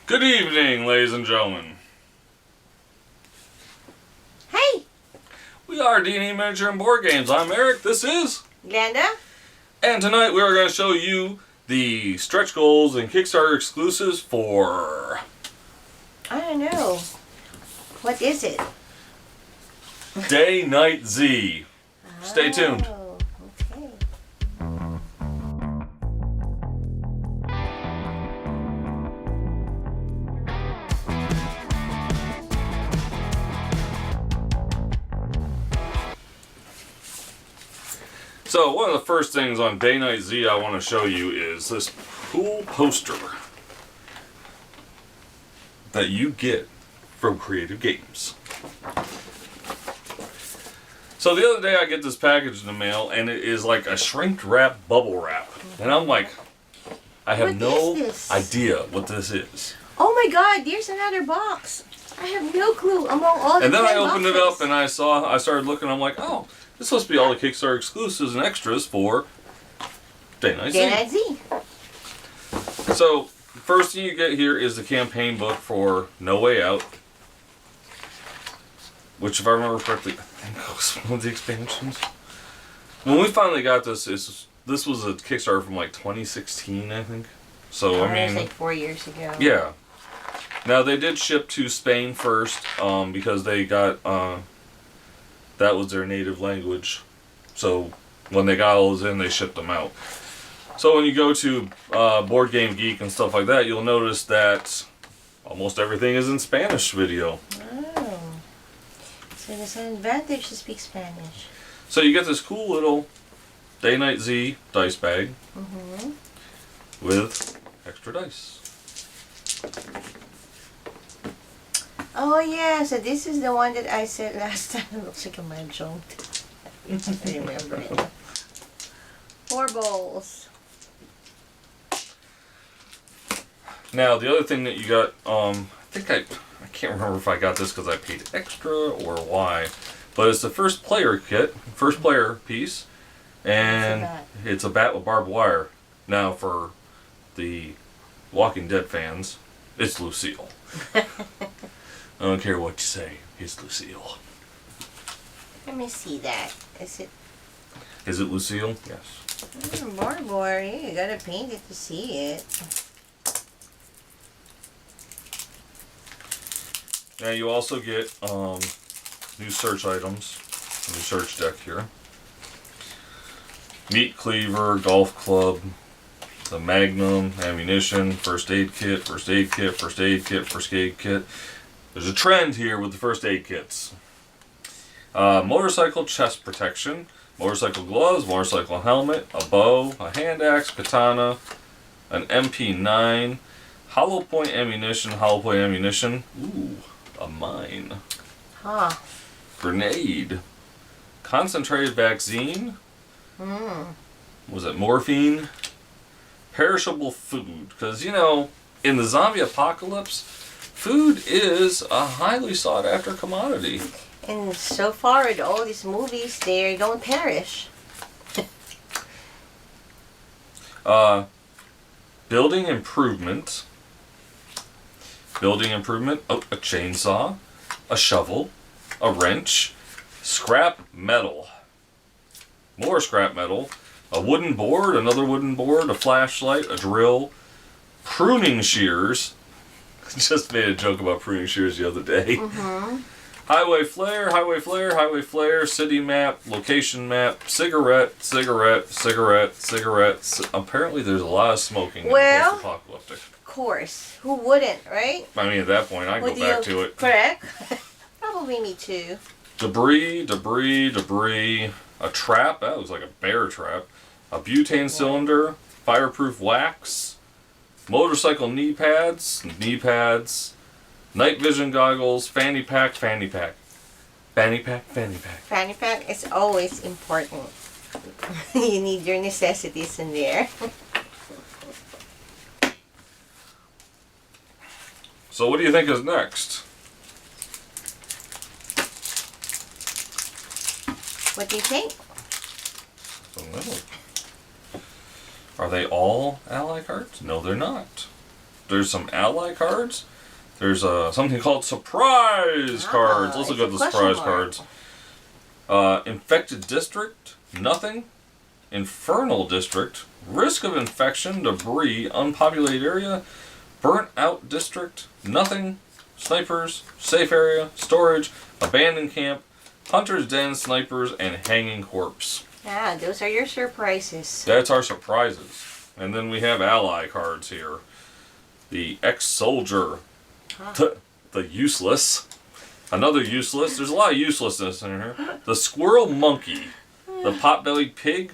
Good evening, ladies and gentlemen. Hey, We are D&E Miniature and Board Games. I'm Eric, this is... Glenda. And tonight we are going to show you the stretch goals and Kickstarter exclusives for... I don't know. What is it? Day Night Z. Stay tuned. Oh, okay. So one of the first things on Day Night Z I want to show you is this cool poster that you get from Creative Games. So the other day I get this package in the mail and it is like a shrink wrap bubble wrap. And I'm like, I have What no is this? idea what this is. Oh my God! There's another box. I have no clue among all the And then I 10 opened it up boxes. and I started looking, I'm like, oh, this must be all the Kickstarter exclusives and extras for Day Night Z. Day Night Z. So, first thing you get here is the campaign book for No Way Out. Which, if I remember correctly, I think was one of the expansions. When we finally got this, this was a Kickstarter from like 2016, I think. So, Oh, I it was mean, like 4 years ago. yeah. Now, they did ship to Spain first because they got, that was their native language. So, when they got all those in, they shipped them out. So, when you go to Board Game Geek and stuff like that, you'll notice that almost everything is in Spanish video. Oh. So there's an advantage to speak Spanish. So, you get this cool little Day Night Z dice bag Mm-hmm. with extra dice. Oh yeah, so this is the one that I said last time. It looks like a mahjong. I remember it. 4 bowls. Now, the other thing that you got, I can't remember if I got this because I paid extra or why, but it's the first player kit, first player piece, and it's a bat with barbed wire. Now, for the Walking Dead fans, it's Lucille. I don't care what you say, it's Lucille. Let me see that. Is it Is it Lucille? Yes. barbed wire? You gotta paint it to see it. Now, you also get new search items, new search deck here. Meat cleaver, golf club, the Magnum, ammunition, first aid kit, first aid kit, first aid kit, first aid kit. There's a trend here with the first aid kits. Motorcycle chest protection, motorcycle gloves, motorcycle helmet, a bow, a hand axe, katana, an MP9, hollow point ammunition, ooh, a mine, Huh. grenade, concentrated vaccine, Hmm. was it morphine? Perishable food, because, you know, in the zombie apocalypse, food is a highly sought after commodity. And so far in all these movies, they don't perish. Building improvement, oh, a chainsaw, a shovel, a wrench, scrap metal, more scrap metal, a wooden board, another wooden board, a flashlight, a drill, pruning shears. Just made a joke about pruning shears the other day. Mm-hmm. Highway flare, city map, location map, cigarette. Apparently there's a lot of smoking Well- in post-apocalyptic. Of course. Who wouldn't, right? I mean, at that point, I Would go back to it. Correct? Probably me too. Debris, a trap, that looks like a bear trap, a butane cylinder, fireproof wax, motorcycle knee pads, night vision goggles, fanny pack. Fanny pack Is always important. You need your necessities in there. So what do you think is next? What do you think? I don't know. Are they all ally cards? No, they're not. There's some ally cards. There's something called surprise cards. Let's look at the surprise cards. Infected district, nothing. Infernal district, risk of infection, debris, unpopulated area, burnt out district, nothing. Snipers, safe area, storage, abandoned camp, hunter's den, snipers, and hanging corpse. Ah, those are your surprises. That's our surprises. And then we have ally cards here. The ex-soldier, the useless, another useless. There's a lot of uselessness in here. The squirrel monkey, the pot-bellied pig,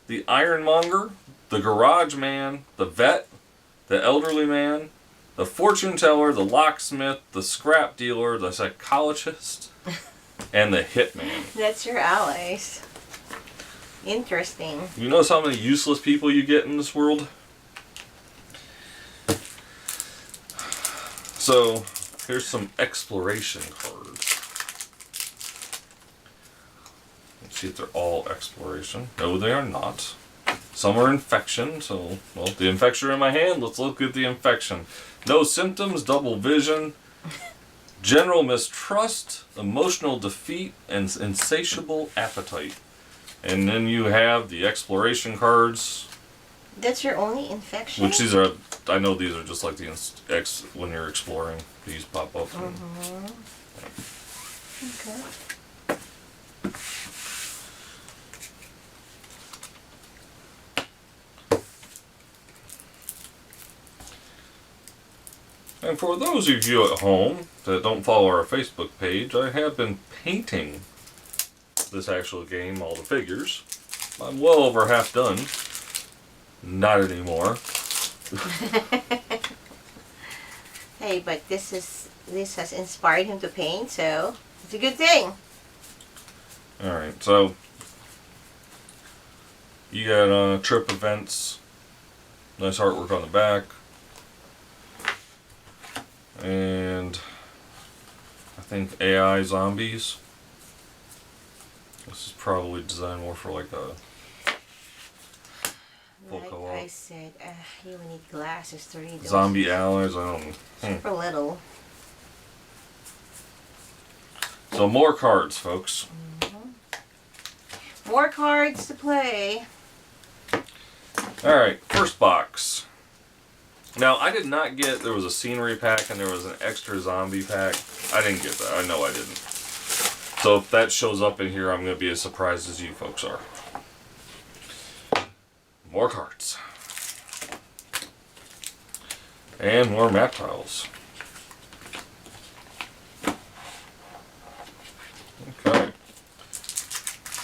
the ironmonger, the garage man, the vet, the elderly man, the fortune teller, the locksmith, the scrap dealer, the psychologist, and the hitman. That's your allies. Interesting. You notice how many useless people you get in this world? So, here's some exploration cards. Let's see if they're all exploration. No, they are not. Some are infection, so, well, the infection in my hand, let's look at the infection. No symptoms, double vision, general mistrust, emotional defeat, and insatiable appetite. And then you have the exploration cards. That's your only infection? Which these are, I know these are just like the when you're exploring, these pop up. Okay. And for those of you at home that don't follow our Facebook page, I have been painting this actual game, all the figures. I'm well over half done. Not anymore. Hey, but this has inspired him to paint, so it's a good thing. Alright, so you got trip events, nice artwork on the back, and I think AI zombies. This is probably designed more for like a full Like co-op. I said, you will need glasses to read those. Zombie allies, I don't know. Super little. So more cards, folks. More cards to play. Alright, first box. Now, I did not get, there was a scenery pack and there was an extra zombie pack. I didn't get that. I know I didn't. So if that shows up in here, I'm going to be as surprised as you folks are. More cards. And more map tiles. Okay.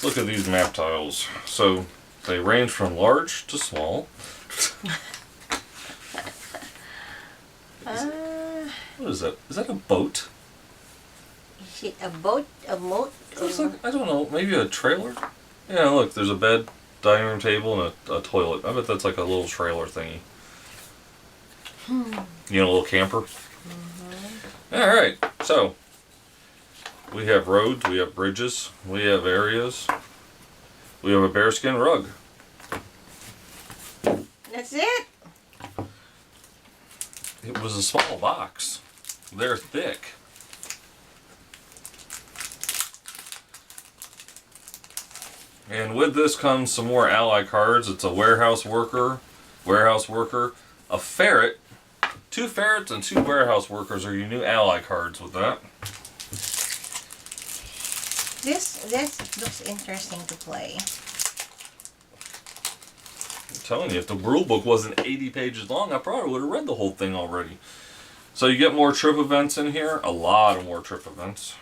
Look at these map tiles. So they range from large to small. What is that? Is that a boat? Is it a boat? A moat? Looks like, I don't know, maybe a trailer? Yeah, look, there's a bed, dining room table, and a toilet. I bet that's like a little trailer thingy. You know, a little camper. Alright, so we have roads, we have bridges, we have areas, we have a bearskin rug. That's it? It was a small box. They're thick. And with this comes some more ally cards. It's a warehouse worker, a ferret, 2 ferrets and 2 warehouse workers are your new ally cards with that. This looks interesting to play. I'm telling you, if the rule book wasn't 80 pages long, I probably would have read the whole thing already. So you get more trip events in here. A lot of more trip events.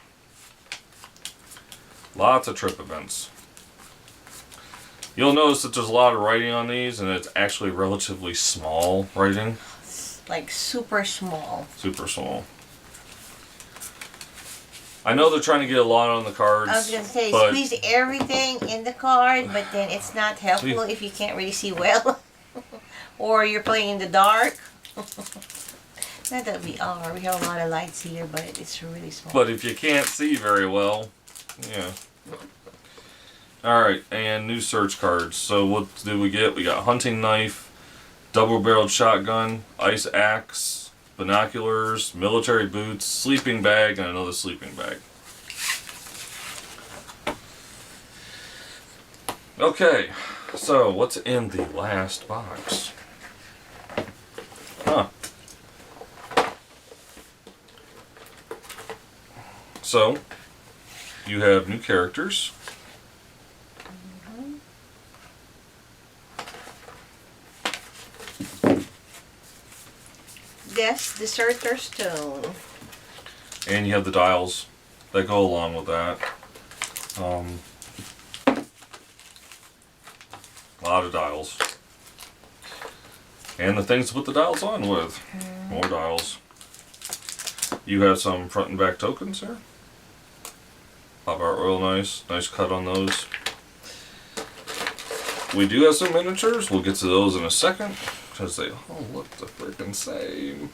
Lots of trip events. You'll notice that there's a lot of writing on these, and it's actually relatively small writing. Like super small. Super small. I know they're trying to get a lot on the cards. I was going to say, but squeeze everything in the card, but then it's not helpful if you can't really see well. Or you're playing in the dark. Not that we are. We have a lot of lights here, but it's really small. But if you can't see very well, yeah. Alright, and new search cards. So what do we get? We got hunting knife, double-barreled shotgun, ice axe, binoculars, military boots, sleeping bag, and another sleeping bag. Okay, so what's in the last box? Huh. So, you have new characters. Yes, Deserter Stone. And you have the dials that go along with that. A lot of dials. And the things to put the dials on with. More dials. You have some front and back tokens here. Pop out real nice. Nice cut on those. We do have some miniatures. We'll get to those in a second. Because they all look the freaking same.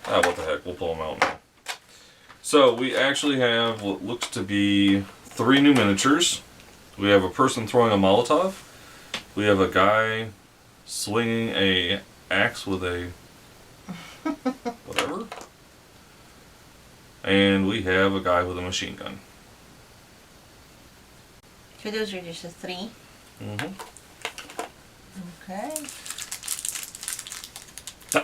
Ah, what the heck. We'll pull them out now. So we actually have what looks to be 3 new miniatures. We have a person throwing a Molotov. We have a guy swinging a axe with a whatever. And we have a guy with a machine gun. So those are just the 3. Okay.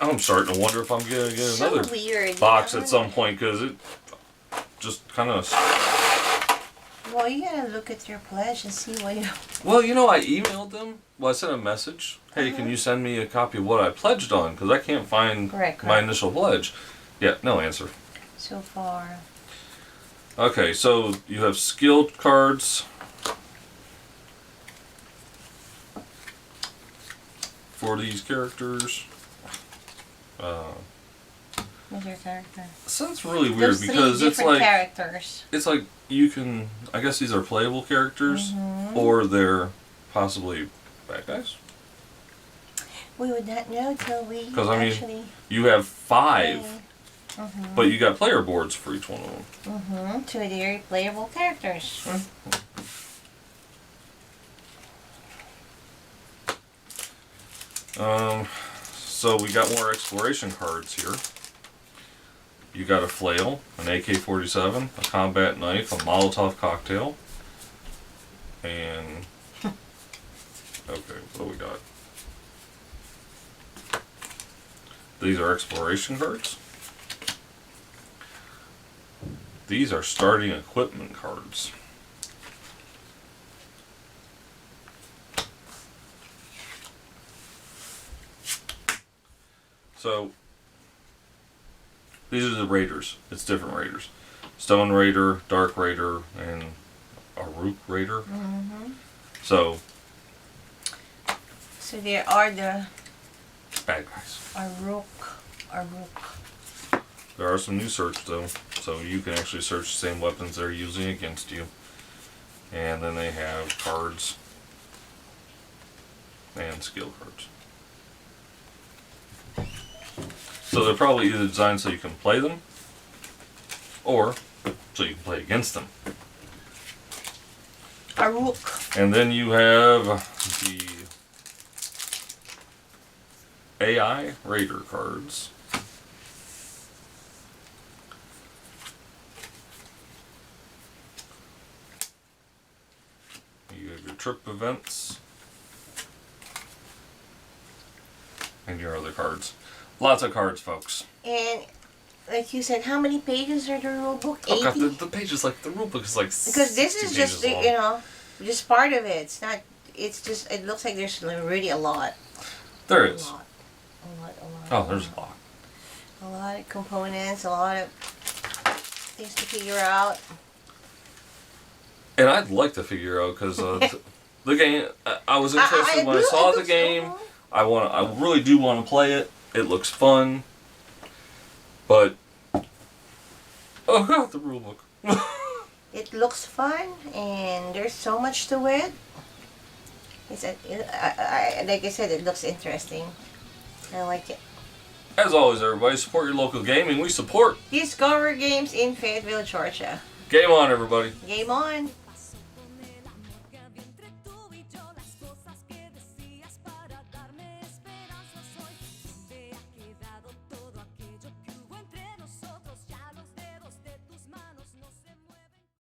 I'm starting to wonder if I'm going to get So another weird. box at some point because it just kind of... Well, you gotta look at your pledge and see what you... Well, you know, I emailed them. Well, I sent a message. Hey, can you send me a copy of what I pledged on? Because I can't find Correct. my initial pledge. Yeah, no answer. So far. Okay, so you have skilled cards for these characters. What's your character? Sounds really weird There's 3 because it's different like characters. it's like you can. I guess these are playable characters, or they're possibly bad guys. We would not know till we 'Cause, I mean, actually... You have 5, play. but you got player boards for each one of them. 2 very playable characters. So we got more exploration cards here. You got a flail, an AK-47, a combat knife, a Molotov cocktail, and okay, what do we got? These are exploration cards. These are starting equipment cards. So, these are the raiders. It's different raiders. Stone Raider, Dark Raider, and a Rook Raider. So there are the bad guys. Aruk. There are some new search though, so you can actually search the same weapons they're using against you. And then they have cards and skill cards. So they're probably either designed so you can play them, or so you can play against them. Aruk. And then you have the AI Raider cards. You have your trip events. And your other cards. Lots of cards, folks. And like you said, how many pages are the rule book? 80? Oh god, the page is like, the rule book is like Because this is 60 just, pages long. you know, just part of it. It's not, it's just, it looks like there's really a lot. There A is. lot. Oh, there's a lot. A lot of components, a lot of things to figure out. And I'd like to figure out, because the game, I was interested when I saw the game. I really do want to play it. It looks fun. But, oh god, the rule book. It looks fun, and there's so much to it. It's like I said, it looks interesting. I like it. As always, everybody, support your local gaming. We support Discover Games in Fayetteville, Georgia. Game On, everybody. Game on!